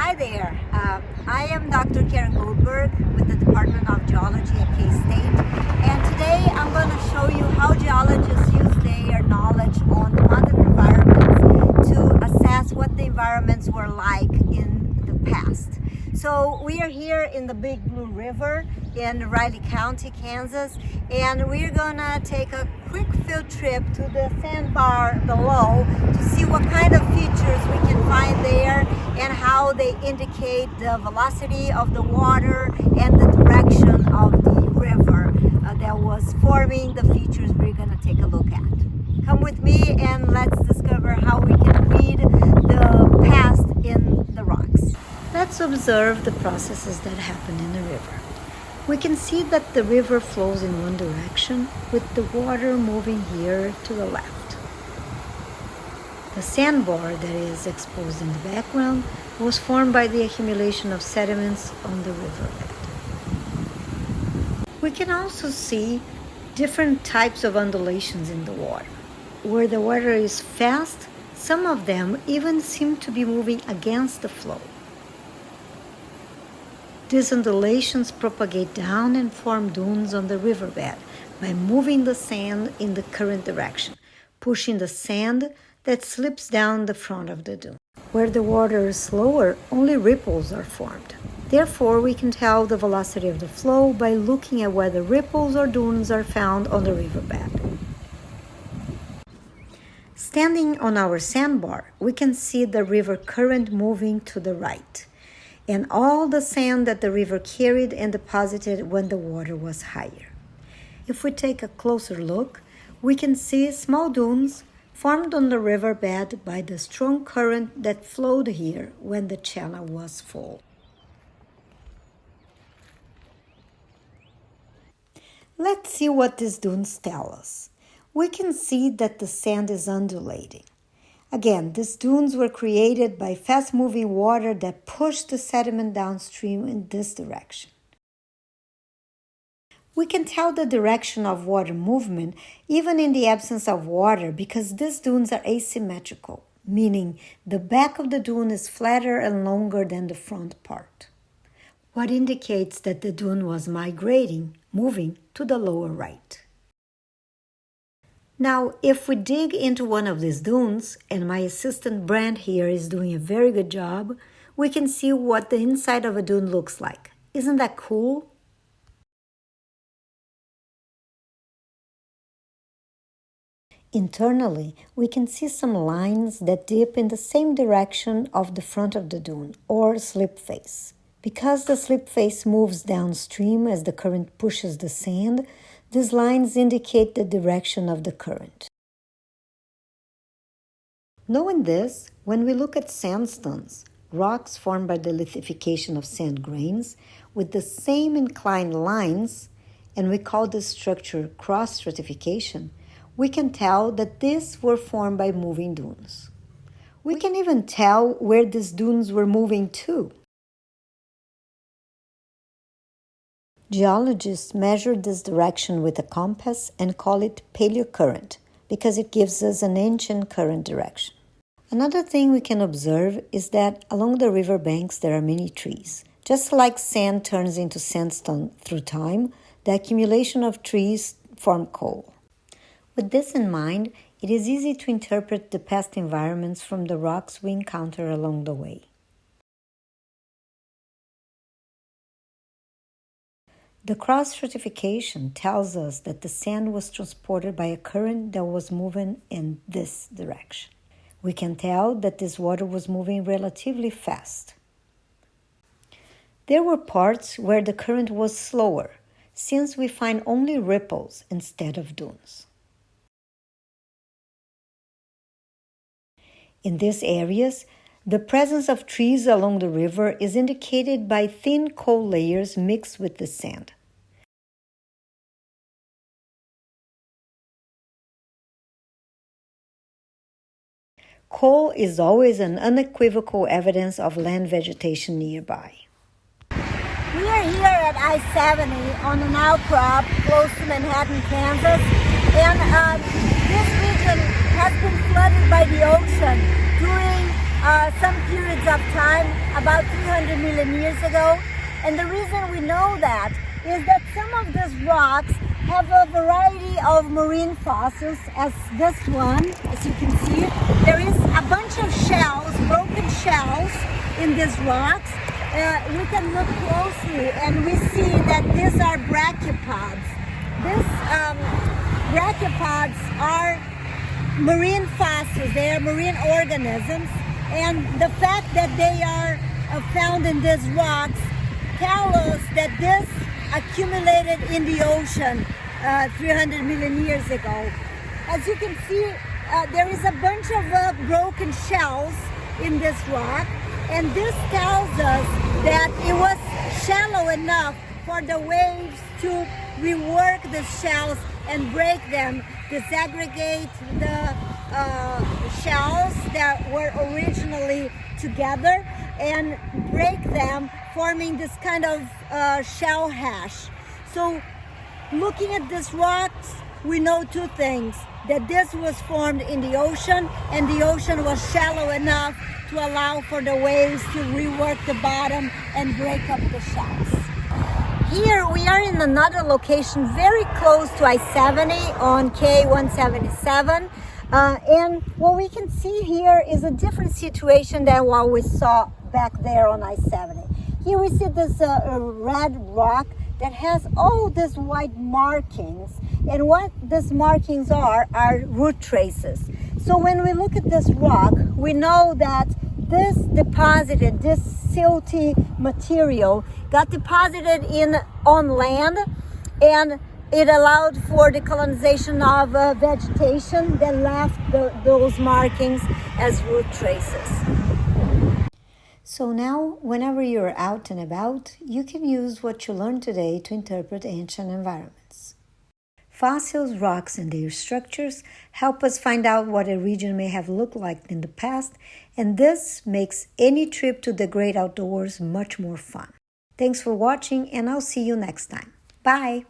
Hi there. I am Dr. Karen Goldberg with the Department of Geology at K-State, and today I'm going to show you how geologists use their knowledge on the modern environments to assess what the environments were like in the past. So we are here in the Big Blue River in Riley County, Kansas, and we're going to take a quick field trip to the sandbar below to see what kind of features we can find there and how they indicate the velocity of the water and the direction of the river that was forming the features we're going to take a look at. Come with me and let's discover how we can read the past in the rocks. Let's observe the processes that happen in the river. We can see that the river flows in one direction with the water moving here to the left. The sandbar that is exposed in the background was formed by the accumulation of sediments on the riverbed. We can also see different types of undulations in the water. Where the water is fast, some of them even seem to be moving against the flow. These undulations propagate down and form dunes on the riverbed by moving the sand in the current direction, pushing the sand that slips down the front of the dune. Where the water is slower, only ripples are formed. Therefore, we can tell the velocity of the flow by looking at whether ripples or dunes are found on the riverbed. Standing on our sandbar, we can see the river current moving to the right, and all the sand that the river carried and deposited when the water was higher. If we take a closer look, we can see small dunes formed on the riverbed by the strong current that flowed here when the channel was full. Let's see what these dunes tell us. We can see that the sand is undulating. Again, these dunes were created by fast-moving water that pushed the sediment downstream in this direction. We can tell the direction of water movement even in the absence of water because these dunes are asymmetrical, meaning the back of the dune is flatter and longer than the front part, what indicates that the dune was migrating, moving to the lower right. Now, if we dig into one of these dunes, and my assistant Brent here is doing a very good job, we can see what the inside of a dune looks like. Isn't that cool? Internally, we can see some lines that dip in the same direction of the front of the dune, or slip face. Because the slip face moves downstream as the current pushes the sand, these lines indicate the direction of the current. Knowing this, when we look at sandstones, rocks formed by the lithification of sand grains with the same inclined lines, and we call this structure cross-stratification, we can tell that these were formed by moving dunes. We can even tell where these dunes were moving to. Geologists measure this direction with a compass and call it paleocurrent because it gives us an ancient current direction. Another thing we can observe is that along the river banks there are many trees. Just like sand turns into sandstone through time, the accumulation of trees form coal. With this in mind, it is easy to interpret the past environments from the rocks we encounter along the way. The cross-stratification tells us that the sand was transported by a current that was moving in this direction. We can tell that this water was moving relatively fast. There were parts where the current was slower, since we find only ripples instead of dunes. In these areas, the presence of trees along the river is indicated by thin coal layers mixed with the sand. Coal is always an unequivocal evidence of land vegetation nearby. We are here at I-70 on an outcrop close to Manhattan, Kansas, and this region has been flooded by the ocean during some periods of time, about 300 million years ago. And the reason we know that is that some of these rocks have a variety of marine fossils, as this one, as you can see. There is a bunch of shells, broken shells in these rocks. We can look closely and we see that these are brachiopods. These brachiopods are marine fossils, they are marine organisms, and the fact that they are found in these rocks tell us that this accumulated in the ocean 300 million years ago. As you can see, there is a bunch of broken shells in this rock, and this tells us that it was shallow enough for the waves to rework the shells and break them, disaggregate the shells that were originally together and break them, forming this kind of shell hash. So looking at these rocks, we know two things: that this was formed in the ocean, and the ocean was shallow enough to allow for the waves to rework the bottom and break up the shells. Here we are in another location very close to I-70 on K-177. And what we can see here is a different situation than what we saw back there on I-70. Here we see this red rock that has all these white markings. And what these markings are root traces. So when we look at this rock, we know that this silty material got deposited on land, and it allowed for the colonization of vegetation that left those markings as root traces. So now, whenever you're out and about, you can use what you learned today to interpret ancient environments. Fossils, rocks, and their structures help us find out what a region may have looked like in the past, and this makes any trip to the great outdoors much more fun. Thanks for watching, and I'll see you next time. Bye!